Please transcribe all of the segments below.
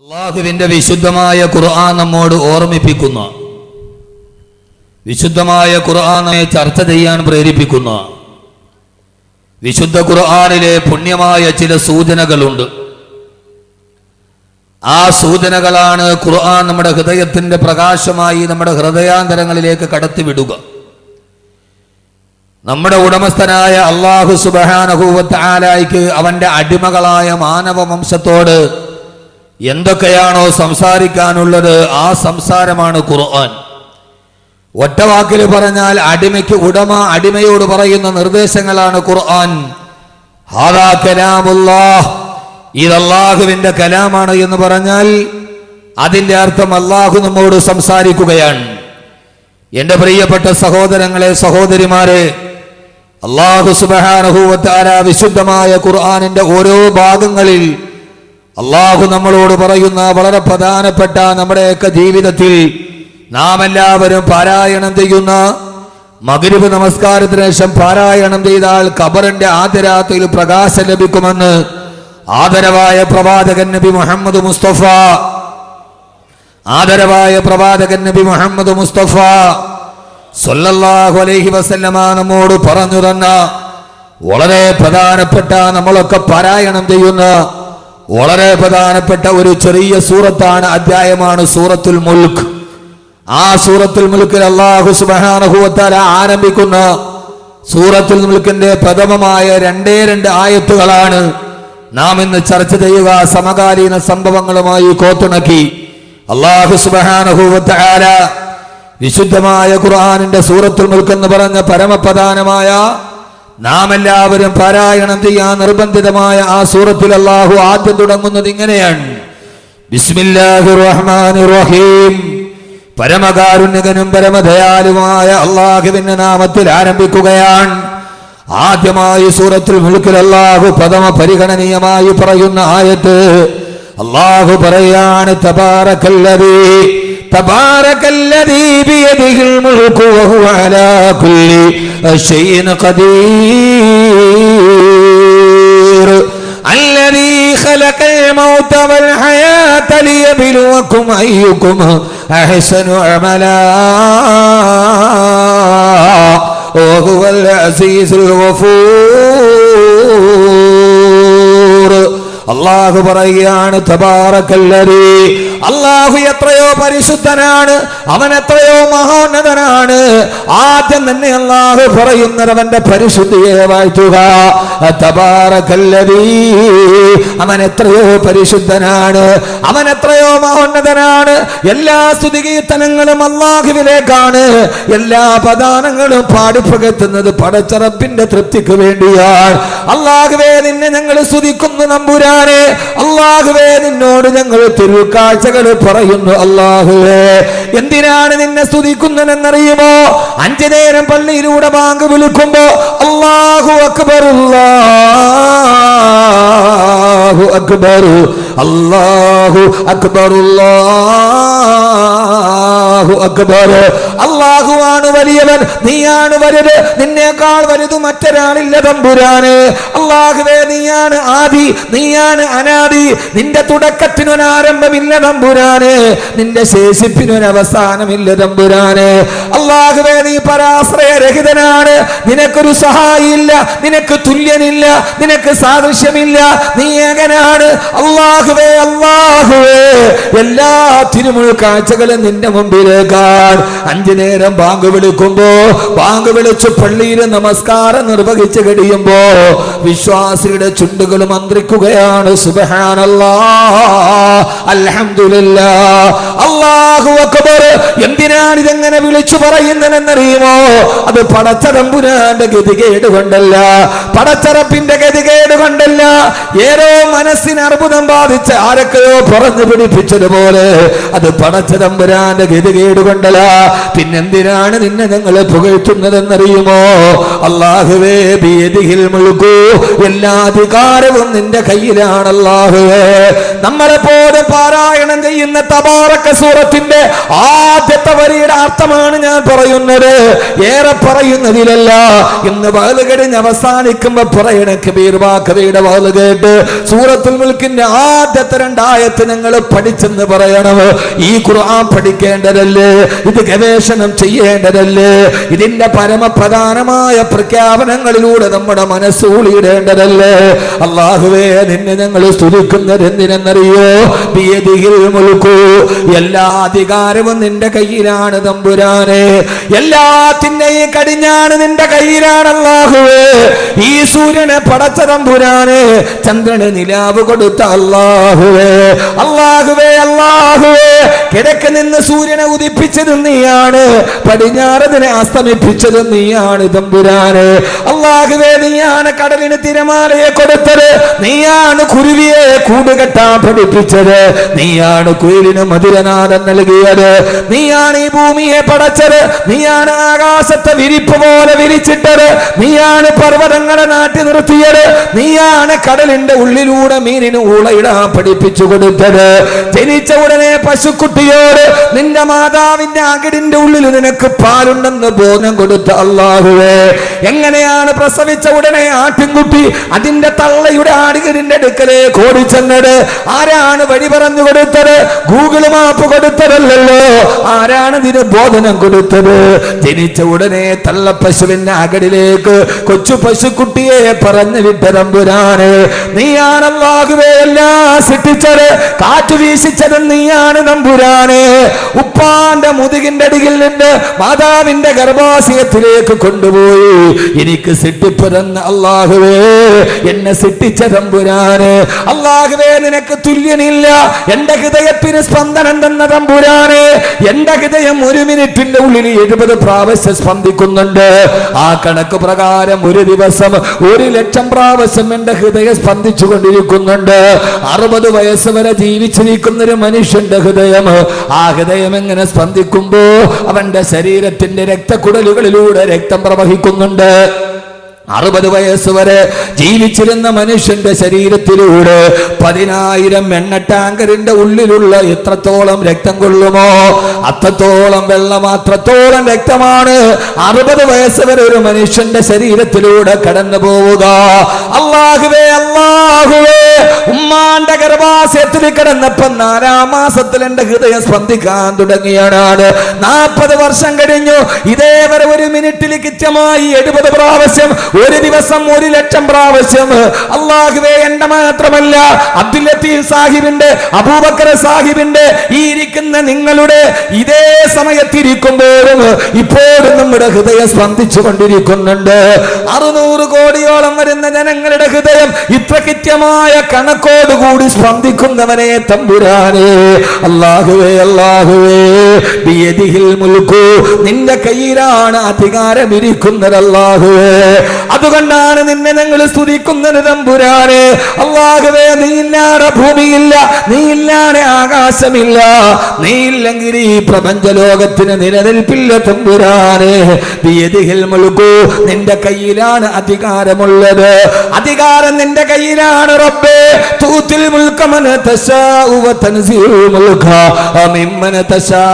അല്ലാഹുവിന്റെ വിശുദ്ധമായ ഖുർആൻ നമ്മോട് ഓർമ്മിപ്പിക്കുന്ന, വിശുദ്ധമായ ഖുർആനെ ചർച്ച ചെയ്യാൻ പ്രേരിപ്പിക്കുന്ന, വിശുദ്ധ ഖുർആനിലെ പുണ്യമായ ചില സൂചനകളുണ്ട്. ആ സൂചനകളാണ് ഖുർആൻ നമ്മുടെ ഹൃദയത്തിന്റെ പ്രകാശമായി നമ്മുടെ ഹൃദയാന്തരങ്ങളിലേക്ക് കടത്തിവിടുക. നമ്മുടെ ഉടമസ്ഥനായ അല്ലാഹു സുബ്ഹാനഹു വ തആലയ്ക്ക് അവന്റെ അടിമകളായ മാനവ വംശത്തോട് എന്തൊക്കെയാണോ സംസാരിക്കാനുള്ളത് ആ സംസാരമാണ് ഖുർആൻ. ഒറ്റവാക്കിൽ പറഞ്ഞാൽ അടിമയ്ക്ക് ഉടമ അടിമയോട് പറയുന്ന നിർദ്ദേശങ്ങളാണ് ഖുർആൻ. ഹാദാ കലാമുല്ലാഹ്, ഇത് അല്ലാഹുവിന്റെ കലാമാണ് എന്ന് പറഞ്ഞാൽ അതിന്റെ അർത്ഥം അല്ലാഹു നമ്മോട് സംസാരിക്കുകയാണ്. എന്റെ പ്രിയപ്പെട്ട സഹോദരങ്ങളെ, സഹോദരിമാരെ, അല്ലാഹു സുബ്ഹാനഹു വ തആല വിശുദ്ധമായ ഖുർആനിന്റെ ഓരോ ഭാഗങ്ങളിൽ അല്ലാഹു നമ്മളോട് പറയുന്ന വളരെ പ്രധാനപ്പെട്ട നമ്മുടെയൊക്കെ ജീവിതത്തിൽ നാം എല്ലാവരും പാരായണം ചെയ്യുന്ന മഗ്രിബ് നമസ്കാരത്തിന് ശേഷം പാരായണം ചെയ്താൽ ഖബറിന്റെ ആദ്യ രാത്രിയിൽ പ്രകാശം ലഭിക്കുമെന്ന് ആദരവായ പ്രവാചകൻ നബി മുഹമ്മദ് മുസ്തഫ, ആദരവായ പ്രവാചകൻ നബി മുഹമ്മദ് മുസ്തഫ സല്ലല്ലാഹു അലൈഹി വസല്ലമ നമ്മോട് പറഞ്ഞു തന്ന വളരെ പ്രധാനപ്പെട്ട, നമ്മളൊക്കെ പാരായണം ചെയ്യുന്ന വളരെ പ്രധാനപ്പെട്ട ഒരു ചെറിയ സൂറത്താണ്, അധ്യായമാണ് സൂറത്തുൽ മുൽക്ക്. ആ സൂറത്തുൽ മുൽക്കിൽ അല്ലാഹു സുബ്ഹാനഹു വ തആല ആരംഭിക്കുന്ന സൂറത്തുൽ മുൽക്കിന്റെ പ്രഥമമായ രണ്ട് ആയത്തുകളാണ് നാം ഇന്ന് ചർച്ച ചെയ്യുക. സമകാലീന സംഭവങ്ങളുമായി കോത്തിണക്കി അല്ലാഹു സുബ്ഹാനഹു വ തആല വിശുദ്ധമായ ഖുർആനിന്റെ സൂറത്തുൽ മുൽക്ക് എന്ന് പറഞ്ഞ പരമപ്രധാനമായ നാം എല്ലാവരും പാരായണം ചെയ്യാൻ നിർബന്ധിതമായ ആ സൂറത്തിൽ അല്ലാഹു ആദ്യം തുടങ്ങുന്നത് ഇങ്ങനെയാണ്: ബിസ്മില്ലാഹിർ റഹ്മാനിർ റഹീം. പരമകാരുണ്യകനും പരമദയാലുമായ അല്ലാഹുവിന്റെ നാമത്തിൽ ആരംഭിക്കുകയാണ്. ആദ്യമായി സൂറത്തുൽ മുൽക്കിൽ അല്ലാഹു പ്രഥമ പരിഗണനീയമായി പറയുന്ന ആയത്ത് അല്ലാഹു പറയാണ്: തബാറകല്ലദീ ബിയദിഹിൽ മുൽക്കു വഹുവ അലാ കുല്ലി ശൈഇൻ ഖദീർ അല്ലദീ ഖലഖൽ മൗത വൽ ഹയാത ലിയബ്ലുവകും അയ്യുകും അഹ്സനു അമലാ വഹുവൽ അസീസുൽ ഗഫൂർ. അല്ലാഹു പറയുകയാണ്: തബാറകല്ലദീ, അല്ലാഹു എത്രയോ പരിശുദ്ധനാണ്, അവൻ എത്രയോ മഹോന്നതനാണ്. ആദ്യം തന്നെ അല്ലാഹു പറയുന്നത് അവന്റെ പരിശുദ്ധിയെ വാഴ്ത്തുക. തബാറകല്ലദീ, അവൻ എത്രയോ പരിശുദ്ധനാണ്, അവൻ എത്രയോ മഹോന്നതനാണ്. എല്ലാ സ്തുതികീർത്തനങ്ങളും അല്ലാഹുവിലേക്കാണ്. എല്ലാ പദാനങ്ങളും പാടിപ്പകറ്റുന്നത് പടച്ചറപ്പിന്റെ തൃപ്തിക്ക് വേണ്ടിയാണ്. അല്ലാഹുവേ, നിന്നെ ഞങ്ങൾ സ്തുതിക്കുന്നു നമ്പുരാനെ. അല്ലാഹുവേ, നിന്നോട് ഞങ്ങൾ തിരുക്കാഴ്ചകൾ പറയുന്നു. അല്ലാഹുവേ, എന്തിനാണ് നിന്നെ സ്തുതിക്കുന്നതെന്നറിയുമോ? 5 നേരം പള്ളിയിലൂടെ ബാങ്ക് വിളിക്കുമ്പോ അല്ലാഹു അക്ബർ, അല്ലാഹു അക്ബർ, അല്ലാഹു അക്ബർ, അല്ലാഹു അക്ബർ. അല്ലാഹുവാണ് വലിയവൻ, നീയാണ് വലുത്, നിന്നേക്കാൾ വലുത് മറ്റൊരാളില്ല തമ്പുരാന്. അല്ലാഹുവേ, നീയാണ് ആദി, നീയാണ് അനാദി, നിന്റെ തുടക്കത്തിനൊരാരംഭമില്ല തമ്പുരാന്, നിന്റെ ശേഷിപ്പിനൊരവസാനമില്ല തമ്പുരാന്. അല്ലാഹുവേ, നീ പരാശ്രയരഹിതനാണ്, നിനക്കൊരു സഹായിയില്ല, നിനക്ക് തുല്യനില്ല, നിനക്ക് സാദൃശ്യമില്ല, നീ ഏകനാണ്. അല്ലാഹുവേ, അല്ലാഹുവേ, എല്ലാ തിരുമുൾ കാഴ്ചകളും നിന്റെ മുമ്പിലേക്കാണ്. 5 നേരം ബാങ്ക് വിളിക്കുമ്പോ, ബാങ്ക് വിളിച്ച് പള്ളിയിൽ നമസ്കാരം നിർവഹിച്ച് കഴിയുമ്പോ വിശ്വാസിയുടെ ചുണ്ടുകൾ മന്ത്രിക്കുകയാണ്: സുബ്ഹാനല്ലാഹ്, അൽഹംദുലില്ലാഹ്, അല്ലാഹു അക്ബർ. എന്തിനാണ് ഇതെങ്ങനെ വിളിച്ചു പറയുന്നതെന്നറിയുമോ? അത് പടച്ചതമ്പുരാന്റെ ഗതികേട് കൊണ്ടല്ല, പടച്ചറപ്പിന്റെ ഗതികേട് കൊണ്ടല്ല. ഏതോ മനസ്സിന് അർബുദം ബാധിച്ച് ആരൊക്കെയോ പറഞ്ഞു പിടിപ്പിച്ചതുപോലെ അത് പടച്ചതമ്പുരാന്റെ ഗതികേട് കൊണ്ടല്ല. പിന്നെന്തിനാണ് നിന്നെ ഞങ്ങൾ പുകഴ്ത്തുന്നതെന്നറിയുമോ? അല്ലാഹുവേ, ബിയദിഹിൽ മുൽക്കു, എല്ലാ അധികാരവും നിന്റെ കയ്യിലാണ്. അല്ലാഹുവേ, നമ്മളെ പോലെ പാരായണം ചെയ്യുന്ന തബാറക സൂറത്തിന്റെ ആദ്യത്തെ വരിയുടെ അർത്ഥമാണ് ഞാൻ പറയുന്നത്. ഏറെ പറയുന്നതിലല്ല. ഇന്ന് വഅദ് കഴിഞ്ഞ് അവസാനിക്കുമ്പോ പറയണ കബീർ വാക്കവയുടെ വഅദ് കേട്ട് സൂറത്തുൽ മുൽക്കിന്റെ ആദ്യത്തെ 2 ആയത്ത് ഞങ്ങൾ പഠിച്ചെന്ന് പറയണം. ഈ ഖുർആൻ പഠിക്കേണ്ടതല്ലേ? ഇത് ഗവേഷണം ചെയ്യേണ്ടതല്ലേ? ഇതിന്റെ പരമപ്രധാനമായ പ്രഖ്യാപനങ്ങളിലൂടെ നമ്മുടെ മനസ്സൂളിയിടേണ്ടതല്ലേ? അല്ലാഹുവേ, നിന്നെ ഞങ്ങൾ സ്തുതിക്കുന്നത് എന്തിനെന്നറിയോ? ബിയദിഹിൽ മുൽക്കു, എല്ലാ അധികാരവും നിന്റെ കയ്യിലാണ് തമ്പുരാനെ. എല്ലാത്തിന്റെയും കടിഞ്ഞാണ് നിന്റെ കയ്യിലാണ് അല്ലാഹുവേ. ഈ സൂര്യനെ പടച്ച തമ്പുരാനെ, ചന്ദ്രന് നിലാവ് കൊടുത്ത അല്ലാഹുവേ, അല്ലാഹുവേ, അല്ലാഹുവേ, കിഴക്ക് നിന്ന് സൂര്യനെ ഉദിപ്പിച്ചത് നീയാണ്, പടിഞ്ഞാറതിനെ അസ്തമിപ്പിച്ചത് നീയാണ് തമ്പുരാനെ. അല്ലാഹുവേ, നീയാണ് കടലിന് തിരമാലയെ കൊടുത്തത്, നീയാണ് കുരുവിയെ കൂടുകെട്ടാൻ പഠിപ്പിച്ചത്, നീയാണ് കുയിലിന് മധുരനാദം നൽകിയത്, നീയാണ് ഈ ഭൂമിയെ പടച്ചത്, നീയാണ് ആകാശത്തെ വിരിപ്പ് പോലെ വിരിച്ചിട്ടത്, നീയാണ് പർവ്വതങ്ങളെ നാട്ടി നിർത്തിയത്, നീയാണ് കടലിന്റെ ഉള്ളിലൂടെ മീനിന് ഊളയിടാൻ പഠിപ്പിച്ചു കൊടുത്തത്. ജനിച്ച ഉടനെ പശുക്കുട്ടിയോട് നിന്റെ മാതാവിന്റെ അകിടിന്റെ ഉള്ളിൽ നിനക്ക് പാലുണ്ടെന്ന് ബോധം കൊടുത്ത അല്ലാഹുവേ, എങ്ങനെയാണ് പ്രസവിച്ച ഉടനെ ആട്ടിൻകുട്ടി അതിന്റെ തള്ളയുടെ ആടികരിന്റെ അടുക്കലേക്ക് ഓടിച്ചെന്നത്? ആരാണ് വഴി പറഞ്ഞു കൊടുത്തത്? ഗൂഗിൾ മാപ്പ് കൊടുത്തതല്ലോ. ആരാണ് ഇതിന് ബോധനം കൊടുത്തത്? ജനിച്ച ഉടനെ തള്ളപ്പശുവിന്റെ അകടിലേക്ക് കൊച്ചു പശുക്കുട്ടിയെ പറഞ്ഞു വിട്ട തമ്പുരാനെ, നീയാണ് അല്ലാഹുവേ എല്ലാം സൃഷ്ടിച്ചത്, കാറ്റ് വീശിച്ചത് നീയാണ് തമ്പുരാനെ. ഉപ്പാന്റെ മുതുകിന്റെ അടിയിൽ നിന്ന് മാതാവിന്റെ ഗർഭാശയത്തിലേക്ക് കൊണ്ടുപോയി എനിക്ക് സൃഷ്ടിപ്പ് തന്ന അല്ലാഹുവേ, എന്നെ സൃഷ്ടിച്ച തമ്പുരാനെ. അല്ലാഹുവേ, നിനക്ക് തുല്യനില്ല. എന്റെ ഹൃദയത്തിന് സ്പന്ദനം തന്ന തമ്പുരാനെ, എന്റെ ഹൃദയം 1 മിനിറ്റിന്റെ ഉള്ളിൽ 70 പ്രാവശ്യം സ്പന്ദിക്കുന്നുണ്ട്. ആ കണക്ക് പ്രകാരം ഒരു ദിവസം 1,00,000 പ്രാവശ്യം എന്റെ ഹൃദയം സ്പന്ദിച്ചു കൊണ്ടിരിക്കുന്നുണ്ട്. 60 വയസ്സ് വരെ ജീവിച്ചിരിക്കുന്ന ഒരു മനുഷ്യന്റെ ഹൃദയം, ആ ഹൃദയം എങ്ങനെ സ്പന്ദിക്കുമ്പോ അവന്റെ ശരീരത്തിന്റെ രക്തക്കുഴലുകളിലൂടെ രക്തം പ്രവഹിക്കുന്നുണ്ട്. 60 വയസ്സ് വരെ ജീവിച്ചിരുന്ന മനുഷ്യന്റെ ശരീരത്തിലൂടെ 10,000 എണ്ണ ടാങ്കറിന്റെ ഉള്ളിലുള്ള എത്രത്തോളം രക്തം കൊള്ളുമോ അത്രത്തോളം വെള്ളം, അത്രത്തോളം രക്തമാണ് 60 വയസ്സ് വരെ ഒരു മനുഷ്യന്റെ ശരീരത്തിലൂടെ കടന്നു പോവുക. അല്ലാഹുവേ, അല്ലാഹുവേ, ഉമ്മാന്റെ ഗർഭാശയത്തിൽ കിടന്നപ്പോ 4-ാം മാസത്തിൽ എന്റെ ഹൃദയം സ്പന്ദിക്കാൻ തുടങ്ങിയാണ്. 40 വർഷം കഴിഞ്ഞു. ഇതേവരെ 1 മിനിറ്റിൽ കൃത്യമായി 70 പ്രാവശ്യം, ഒരു ദിവസം 1,00,000 പ്രാവശ്യം. അല്ലാഹുവേ, എന്റെ മാത്രമല്ല അബ്ദുൽ ലത്തീഫ് സാഹിബിന്റെ, അബൂബക്കർ സാഹിബിന്റെ, ഈ ഇരിക്കുന്ന നിങ്ങളുടെ ഇതേ സമയത്തിരിക്കുമ്പോഴും ഇപ്പോഴും നമ്മുടെ ഹൃദയം സ്പന്ദിച്ചു കൊണ്ടിരിക്കുന്നുണ്ട്. 600 കോടിയോളം വരുന്ന ജനങ്ങളുടെ ഹൃദയം ഇത്ര കൃത്യമായ കണക്കോടുകൂടി സ്പന്ദിക്കുന്നവനെ തമ്പുരാനെ. അല്ലാഹുവേ, അല്ലാഹുവേ, ബിയദിഹിൽ മുൽക്കു, നിന്റെ കയ്യിലാണ് അധികാരം ഇരിക്കുന്നത് അല്ലാഹുവേ. അതുകൊണ്ടാണ് നിന്നെ ഞങ്ങൾ സ്തുതിക്കുന്നത് തമ്പുരാനെ. അല്ലാഹുവേ, നീ ഇല്ലാതെ ഭൂമിയില്ല, നീ ഇല്ലാതെ ആകാശമില്ല, നീ ഇല്ലെങ്കിൽ ഈ പ്രപഞ്ച ലോകത്തിന് നിലനിൽപ്പില്ല തമ്പുരാനെ. ബിയദിഹിൽ മുൽക്കു, നിന്റെ കയ്യിലാണ് അധികാരമുള്ളത്, അധികാരം നിന്റെ കയ്യിലാണ് റബ്ബേ. തൂത്തിൽ മുൽക മൻ തശാഉ വ തൻസിഉൽ മുൽക മിമ്മൻ തശാ.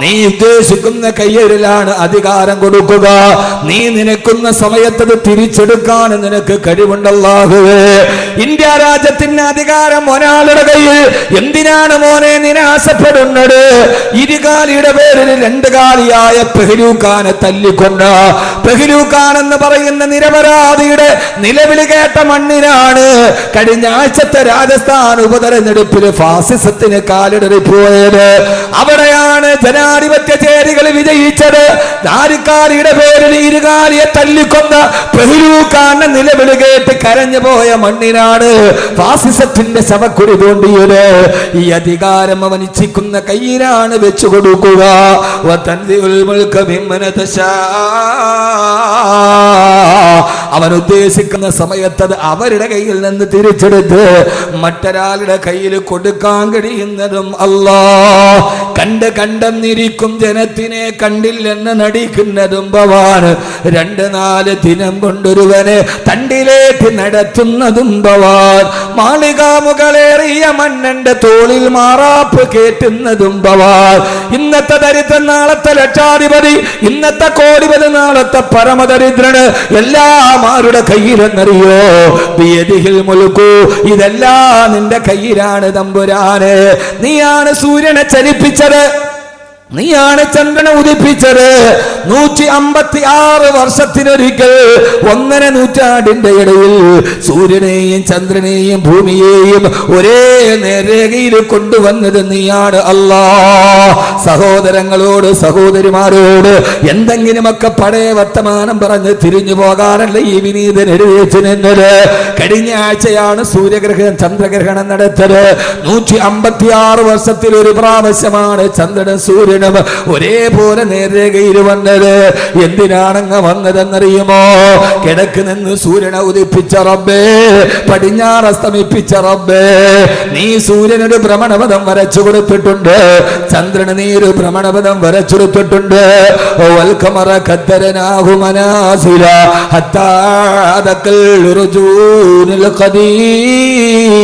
നീ ഉദ്ദേശിക്കുന്ന കയ്യേറിലാണ് അധികാരം കൊടുക്കുക. നീ നിനക്കുന്ന സമയത്തത് തിരിച്ചെടുക്കാൻ നിനക്ക് കഴിവുണ്ടല്ലാഹുവേ. ഇന്ത്യ രാജ്യത്തിന്റെ അധികാരം ഒരാളുടെ കയ്യിൽ. എന്തിനാണ് മോനെ നിരാശപ്പെടുന്നത്? ഇരുകാലിയുടെ പേരിൽ 2 കാലിയായ പെഹ്ലൂഖാനെ തല്ലിക്കൊണ്ട പെഹ്ലൂഖാൻ എന്ന് പറയുന്ന നിരപരാധിയുടെ നിലവിളി കേട്ട മണ്ണിനാണ് കഴിഞ്ഞ ആഴ്ചത്തെ രാജസ്ഥാൻ ഉപതെരഞ്ഞെടുപ്പിൽ ഫാസിസത്തിന് കാലിടറിപ്പോയത്. അവിടെയാണ് ജനാധിപത്യ ചേരികൾ വിജയിച്ചത്. 4 കാലിയുടെ പേരിൽ 2 കാലിയെ തല്ലിക്കൊന്ന പെഹ്ലൂഖാന്റെ നിലവിളി കേട്ട് കരഞ്ഞു പോയ മണ്ണിനാണ് ഫാസിസത്തിന്റെ ശവക്കുടി തോണ്ടിയത്. ഈ അധികാരം അവൻ ഇച്ഛിക്കുന്ന കയ്യിലാണ് വെച്ചു കൊടുക്കുക. അവൻ ഉദ്ദേശിക്കുന്ന സമയത്ത് അത് അവരുടെ കയ്യിൽ നിന്ന് തിരിച്ചെടുത്ത് മറ്റൊരാളുടെ കയ്യിൽ കൊടുക്കാൻ കഴിയുന്നതും അല്ലാ. കണ്ടെന്നിരിക്കും ജനത്തിനെ കണ്ടില്ലെന്ന് നടിക്കുന്നതും ഭവാൻ. 2-4 ദിനം കൊണ്ടൊരുവനെ തണ്ടിലേക്ക് നടത്തുന്നതും ഭവാൻ. മാളികാമുകളേറിയ മന്നന്റെ തോളിൽ മാറാപ്പ് കേറ്റുന്നതും ഭവാൻ. ഇന്നത്തെ ദരിദ്രൻ നാളത്തെ ലക്ഷാധിപതി, ഇന്നത്തെ കോടിപതി നാളത്തെ പരമദരിദ്രന് എല്ലാം ആരുടെ കയ്യിലെന്നറിയോ? ബിയദിഹിൽ മുൽക്കു. ഇതെല്ലാം നിന്റെ കയ്യിലാണ് തമ്പുരാന്. നീയാണ് സൂര്യനെ ചലിപ്പിച്ചത്, നീയാണ് ചന്ദ്രനെ ഉദിപ്പിച്ചത്. 156 വർഷത്തിനൊരിക്കൽ 1.5 നൂറ്റാണ്ടിന്റെ ഇടയിൽ സൂര്യനെയും ചന്ദ്രനെയും ഭൂമിയെയും ഒരേ നേർരേഖയിൽ കൊണ്ടുവന്നത് നീയാണ് അല്ലാ. സഹോദരങ്ങളോട് സഹോദരിമാരോട് എന്തെങ്കിലുമൊക്കെ പഴയ വർത്തമാനം പറഞ്ഞ് തിരിഞ്ഞു പോകാനല്ല ഈ വിനീതൻ എഴുതിച്ചു നിന്നത്. കഴിഞ്ഞ ആഴ്ചയാണ് ചന്ദ്രഗ്രഹണം നടത്തത്. 156 വർഷത്തിൽ ഒരു പ്രാവശ്യമാണ് ചന്ദ്രനും സൂര്യനും ഒരേപോലെ നേർരേഖയിൽ വന്നത്. എന്തിനാണങ്ങ് വന്നതെന്നറിയുമോ? കിഴക്ക് നിന്ന് സൂര്യനെ ഉദിപ്പിച്ച റബ്ബേ, പടിഞ്ഞാറ് അസ്തമിപ്പിച്ച റബ്ബേ, നീ സൂര്യനൊരു ഭ്രമണപഥം വരച്ചു കൊടുത്തിട്ടുണ്ട്, ചന്ദ്രന് നീ ഒരു ഭ്രമണപഥം വരച്ചെടുത്തിട്ടുണ്ട്. വൽഖമറ ഖദ്ദറനാഹു മനാസില ഹത്താ ദഖൽ റുജൂനിൽ ഖദീം.